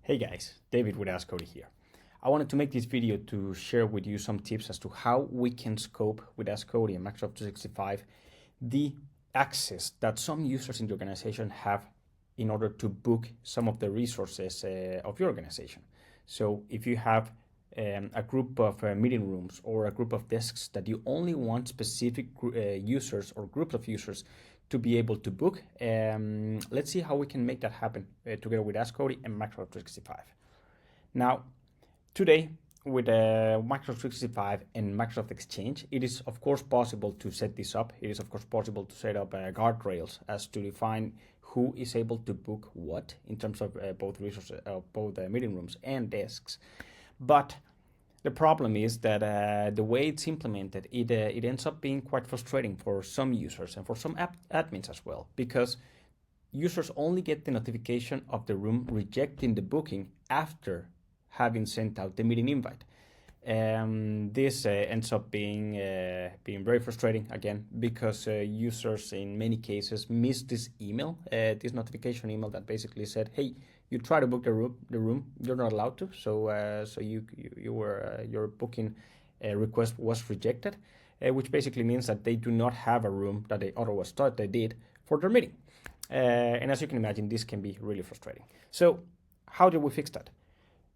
Hey guys, David with AskCody here. I wanted to make this video to share with you some tips as to how we can scope with AskCody and Microsoft 365 the access that some users in the organization have in order to book some of the resources of your organization. So if you have a group of meeting rooms or a group of desks that you only want specific users or groups of users to be able to book, let's see how we can make that happen together with AskCody and Microsoft 365. Now, today with Microsoft 365 and Microsoft Exchange, it is of course possible to set this up. It is of course possible to set up guardrails as to define who is able to book what in terms of both resources, both meeting rooms and desks. But the problem is that the way it's implemented, it ends up being quite frustrating for some users and for some admins as well, because users only get the notification of the room rejecting the booking after having sent out the meeting invite. This ends up being very frustrating again, because users in many cases miss this email, this notification email that basically said, hey, you try to book the room, you're not allowed to, so your booking request was rejected, which basically means that they do not have a room that they otherwise thought they did for their meeting. And as you can imagine, this can be really frustrating. So how do we fix that?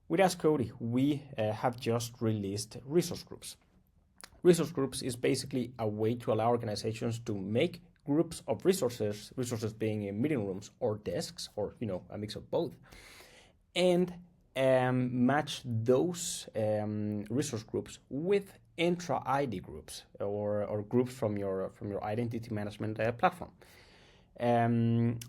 With AskCody, we have just released resource groups. Resource groups is basically a way to allow organizations to make groups of resources being in meeting rooms or desks, or a mix of both, and match those resource groups with Entra ID groups or groups from your identity management platform.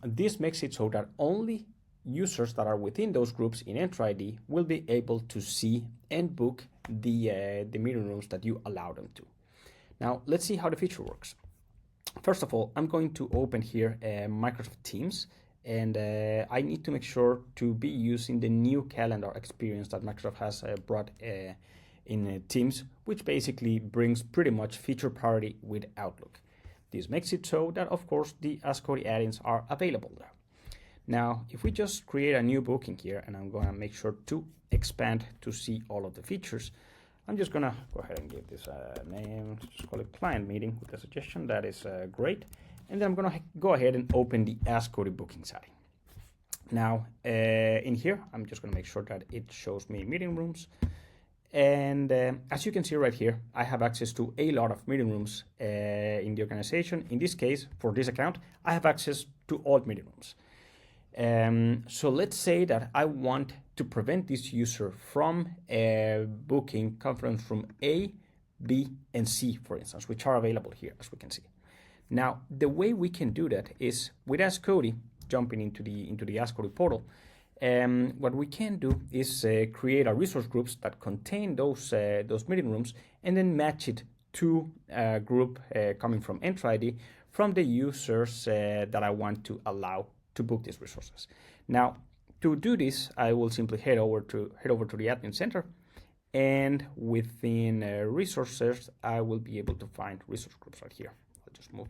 This makes it so that only users that are within those groups in Entra ID will be able to see and book the meeting rooms that you allow them to. Now, let's see how the feature works. First of all, I'm going to open here Microsoft Teams, and I need to make sure to be using the new calendar experience that Microsoft has brought in Teams, which basically brings pretty much feature parity with Outlook. This makes it so that, of course, the AskCody add-ins are available there. Now, if we just create a new booking here, and I'm going to make sure to expand to see all of the features, I'm just going to go ahead and give this a name, just call it client meeting with a suggestion. That is great. And then I'm going to go ahead and open the AskCody booking setting. Now, in here, I'm just going to make sure that it shows me meeting rooms. And as you can see right here, I have access to a lot of meeting rooms in the organization. In this case, for this account, I have access to all meeting rooms. So let's say that I want to prevent this user from booking conference room A, B, and C, for instance, which are available here, as we can see. Now, the way we can do that is with AskCody, jumping into the AskCody portal. What we can do is create our resource groups that contain those meeting rooms, and then match it to a group coming from Entra ID from the users that I want to allow to book these resources. Now, to do this, I will simply head over to the admin center, and within resources, I will be able to find resource groups right here. I'll just move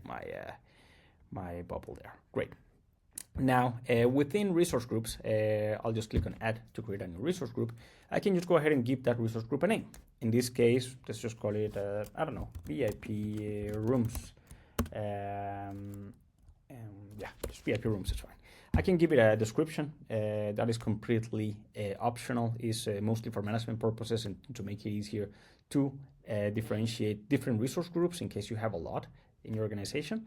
my bubble there. Great. Now, within resource groups, I'll just click on Add to create a new resource group. I can just go ahead and give that resource group a name. In this case, let's just call it, I don't know, VIP rooms. Yeah, just VIP rooms is fine. I can give it a description that is completely optional, is mostly for management purposes and to make it easier to differentiate different resource groups in case you have a lot in your organization.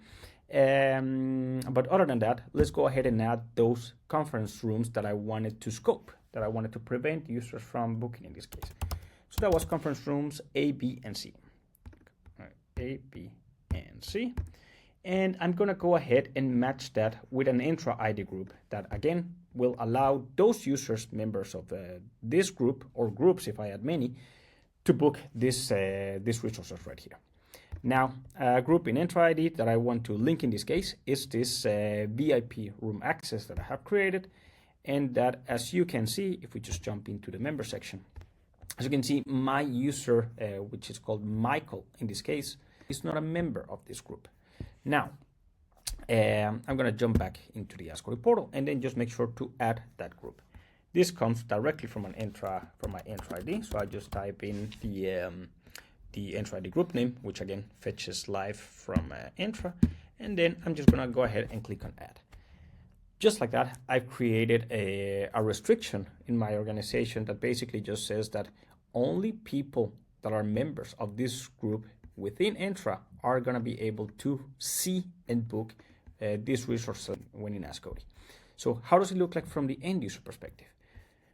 But other than that, let's go ahead and add those conference rooms that I wanted to scope, that I wanted to prevent users from booking in this case. So that was conference rooms A, B, and C. All right, A, B, and C. And I'm going to go ahead and match that with an Entra ID group that, again, will allow those users, members of this group, or groups if I add many, to book these resources right here. Now, a group in Entra ID that I want to link in this case is this VIP room access that I have created. And that, as you can see, if we just jump into the member section, as you can see, my user, which is called Michael in this case, is not a member of this group. Now, I'm going to jump back into the AskCody portal and then just make sure to add that group. This comes directly from my Entra ID. So I just type in the Entra ID group name, which again fetches live from Entra, and then I'm just gonna go ahead and click on add. Just like that, I've created a restriction in my organization that basically just says that only people that are members of this group within Entra are going to be able to see and book this resource when in AskCody. So how does it look like from the end user perspective?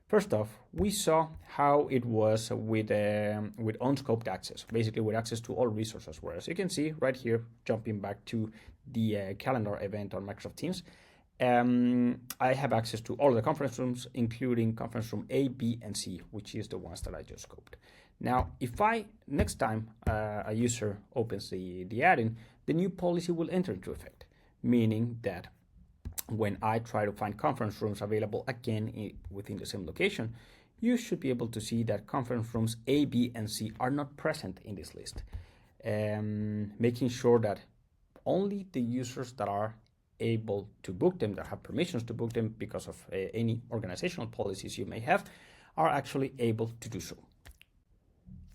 First off, we saw how it was with unscoped access, basically with access to all resources. Whereas you can see right here, jumping back to the calendar event on Microsoft Teams, I have access to all the conference rooms, including conference room A, B, and C, which is the ones that I just scoped. Now, if next time a user opens the add-in, the new policy will enter into effect, meaning that when I try to find conference rooms available again within the same location, you should be able to see that conference rooms A, B, and C are not present in this list, making sure that only the users that are able to book them, that have permissions to book them because of any organizational policies you may have, are actually able to do so.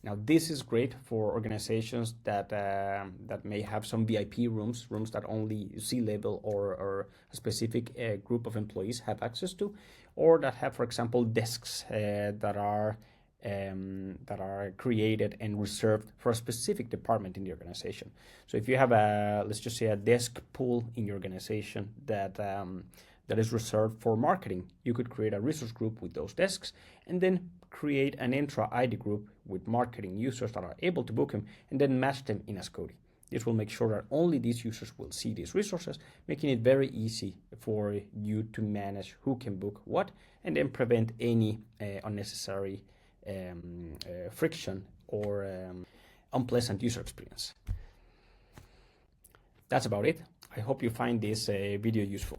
Now, this is great for organizations that may have some VIP rooms that only C-level or a specific group of employees have access to, or that have, for example, desks that are created and reserved for a specific department in the organization. So if you have let's just say a desk pool in your organization that is reserved for marketing, you could create a resource group with those desks and then create an Entra ID group with marketing users that are able to book them and then match them in AskCody. This will make sure that only these users will see these resources, making it very easy for you to manage who can book what and then prevent any unnecessary friction or unpleasant user experience. That's about it. I hope you find this video useful.